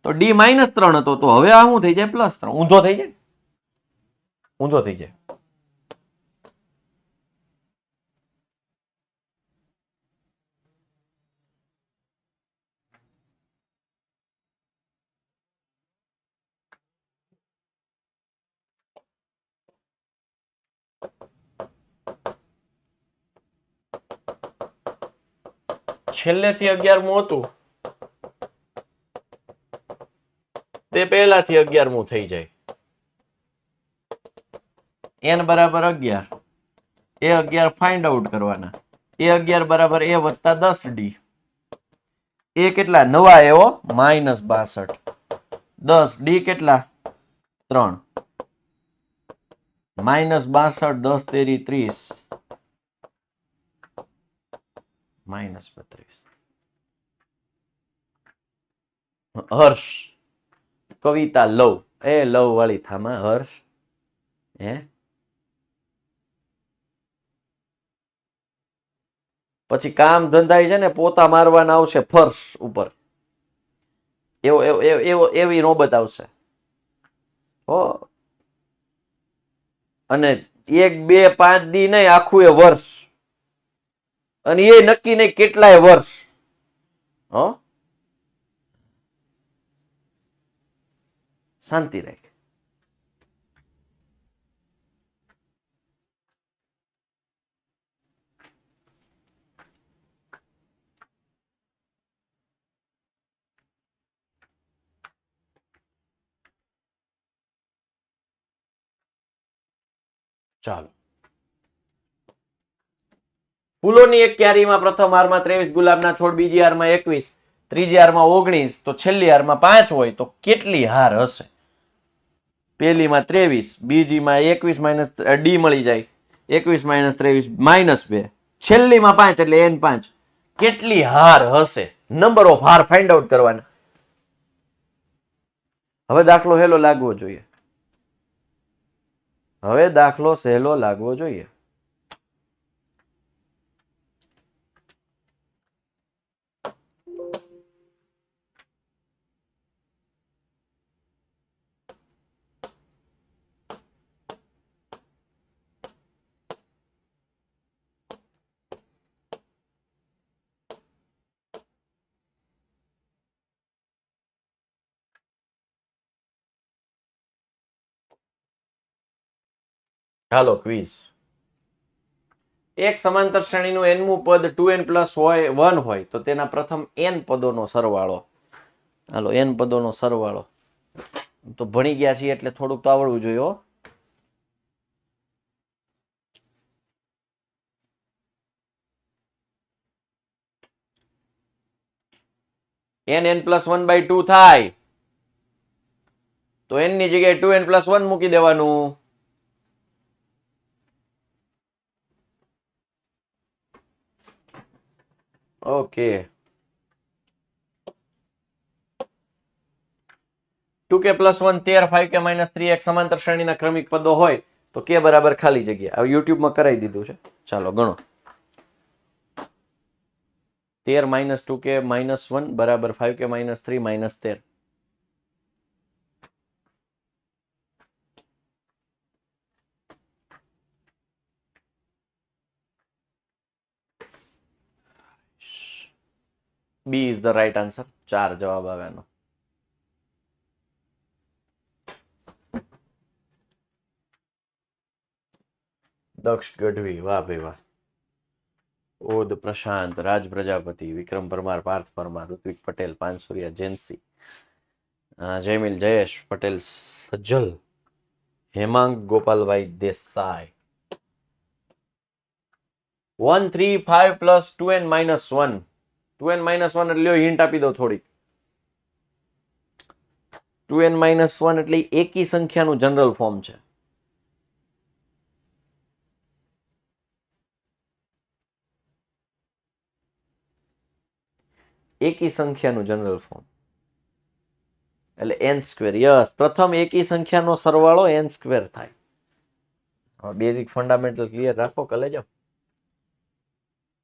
તો ડી -3 હતો, તો હવે આ શું થઈ જાય? +3. ઊંધો થઈ જાય, ઊંધો થઈ જાય. છેલ્લેથી 11મું હતું તે પહેલાથી 11મું થઈ જાય. n બરાબર 11, એ 11 ફાઇન્ડ આઉટ કરવાના. એ 11 બરાબર a વત્તા 10d. એ કેટલા? નવા એવો -62. 10d કેટલા? 3. -62, 10 તેરી 30, -32. હર્ષ, કવિતા લવ, એ લવ વાળી થામા હર્ષ. હે પછી કામ ધંધાય છે ને પોતા મારવાના આવશે ફર્શ ઉપર, એવી નોબત આવશે હો. અને 1, 2, 5 દી નહીં, આખું એ વર્ષ, અને એ નક્કી નહીં કેટલાય વર્ષ. હો, શાંતિ રાખ. ચાલો, ફૂલોની એક ક્યારીમાં પ્રથમ હારમાં 23 ગુલાબના છોડ, બીજી હારમાં 21, ત્રીજી હારમાં 19, તો છેલ્લી હારમાં 5 હોય તો કેટલી હાર હશે? પહેલીમાં 23, બીજીમાં 21 - ડી મળી જાય, 21 - 23 -2, છેલ્લીમાં 5 એટલે n5. કેટલી હાર હશે? નંબર ઓફ હાર ફાઇન્ડ આઉટ કરવાના. હવે દાખલો હેલો લાગવો જોઈએ. હવે દાખલો સહેલો લાગવો જોઈએ. હાલો ક્વિઝ. એક સમાંતર શ્રેણીનું nમું પદ 2n + 1 હોય તો તેના પ્રથમ n પદોનો સરવાળો. હાલો, n પદોનો સરવાળો તો ભણી ગયા છીએ એટલે થોડુંક તો આવડવું જોઈએ હો. n +1/2 થાય તો n ની જગ્યાએ 2n + 1 મૂકી દેવાનું. ઓકે 2k + 1 13 5k - 3 એક સમાંતર શ્રેણીના ક્રમિક પદો હોય તો k બરાબર ખાલી જગ્યા. હવે YouTube માં કરાવી દીધું છે. ચાલો ગણો. 13 - 2k - 1 બરાબર 5k - 3 - 13. B is the right answer. 4 જવાબ આવે એનો. દક્ષ ગઢવી, વાહ ભાઈ વાહ. ઓદ પ્રશાંત, રાજ પ્રજાપતિ, વિક્રમ પરમાર, પાર્થ પરમાર, ઋત્વિક પટેલ, પાનસુરિયા જેન્સી, જયમિલ જયેશ પટેલ સજ્જલ, હેમાંગ ગોપાલભાઈ દેસાઈ. 1 3 5 + 2n - 1. 2n - 1 એટલે હિન્ટ આપી દો થોડીક. 2n - 1 એટલે એકી સંખ્યાનું જનરલ ફોર્મ છે. એકી સંખ્યાનું જનરલ ફોર્મ એટલે n². યસ, પ્રથમ એકી સંખ્યાનો સરવાળો n² થાય. બેઝિક ફંડામેન્ટલ ક્લિયર રાખો કલેજો.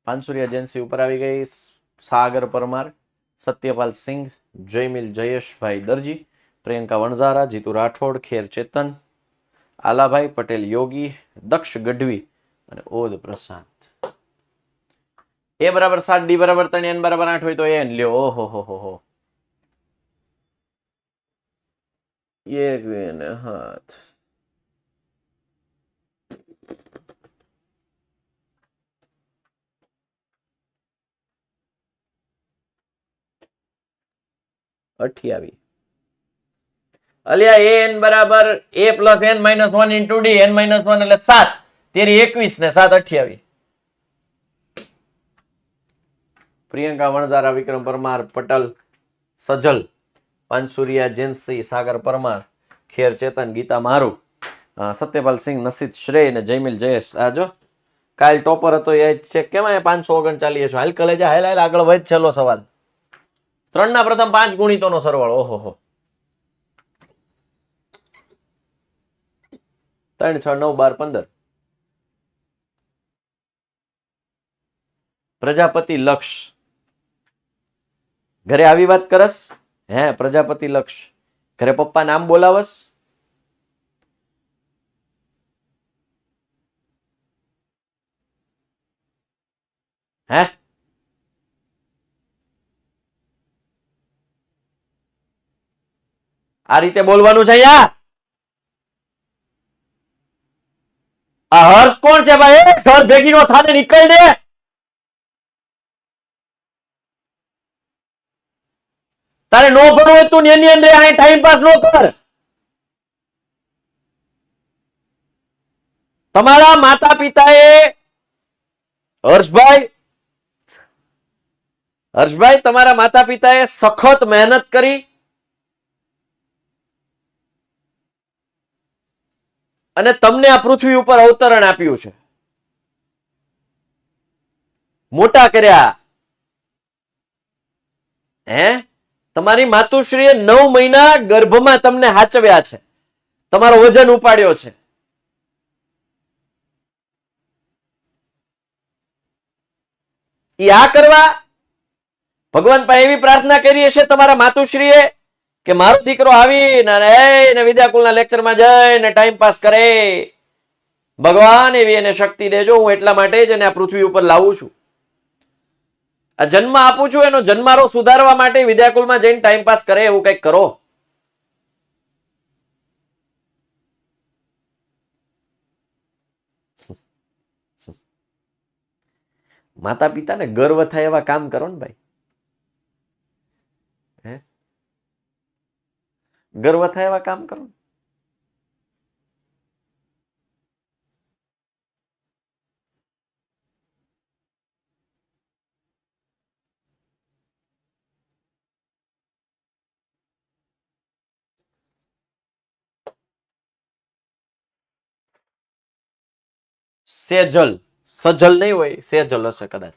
પાનસુરિયા જેન્સી ઉપર આવી ગઈ. સાગર પરમાર, સત્યપાલ સિંઘ, જયમિલ જયેશભાઈ દરજી, પ્રિયંકા વણઝારા, જીતુ રાઠોડ, ખેર ચેતન, આલાભાઈ પટેલ યોગી, દક્ષ ગઢવી અને ઓદ પ્રશાંત. A બરાબર 7, D બરાબર 3, N બરાબર 8 હોય તો n લ્યો. ઓહો હો હો હો. એક ને હાથ. અઠ્યાવી. અલ્યા n બરાબર a + n - 1 * d. n - 1 એટલે 7. તેરી 21 ને 7 28. પ્રિયંકા વણઝારા, વિક્રમ પરમાર, પટેલ સજલ, પાનસુરિયા જેન્સી, સાગર પરમાર, ખેર ચેતન, ગીતા મારુ, સત્યપાલ સિંહ, નસીદ શ્રેય અને જયમિલ જયેશ. આ જો કાલ ટોપર હતો એ છે. કેમાં 539 છો? હાલ કલેજા હાલ હાલ આગળ વધ. છેલ્લો સવાલ. 3 ના પ્રથમ 5 ગુણિતોનો સરવાળો. ઓહો હો. 3 6 9 12 15. પ્રજાપતિ લક્ષ ઘરે આવી વાત કરસ. હે પ્રજાપતિ લક્ષ ઘરે પપ્પા નામ બોલાવસ. હે આ રીતે બોલવાનું છે યાર. આ હર્ષ કોણ છે ભાઈ? ઘર ભેગી નો થાને નીકળ દે. તારે નો ભણવું હોય તું એની અંદર આ ટાઈમ પાસ નો કર. તમારા માતા પિતાએ હર્ષભાઈ તમારા માતા પિતાએ સખત મહેનત કરી અને તમને આ પૃથ્વી ઉપર અવતરણ આપ્યું છે, મોટા કર્યા. હે તમારી માતુશ્રીએ 9 મહિના ગર્ભમાં તમને હાચવ્યા છે, તમારો વજન ઉપાડ્યો છે. આ કરવા ભગવાન પાસે એવી પ્રાર્થના કરી હશે તમારા માતુશ્રીએ કે મારો દીકરો આવીને વિદ્યાકુલના લેક્ચરમાં જઈને ટાઈમ પાસ કરે. ભગવાન એવી એને શક્તિ દેજો. હું એટલા માટે જ એને આ પૃથ્વી ઉપર લાવું છું, આ જન્મ આપું છું, એનો જન્મારો સુધારવા માટે વિદ્યાકુલમાં જઈને ટાઈમ પાસ કરે એવું કંઈક કરો. માતા પિતાને ગર્વ થાય એવા કામ કરો ને ભાઈ. ગર્વ થાય એવા કામ કરો. સેજલ સજલ નહીં હોય, સેજલ હશે કદાચ.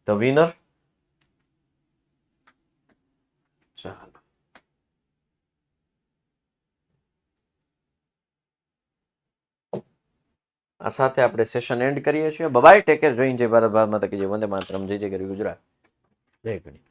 The winner. ચાલો, આ સાથે આપણે સેશન એન્ડ કરીએ છીએ. બાય, ટેક કેર, જય હિન્દ, જય ભારત, ભારત માતા કી જય, વંદે માતરમ, જય જય ગરવી ગુજરાત, જય ગણિત.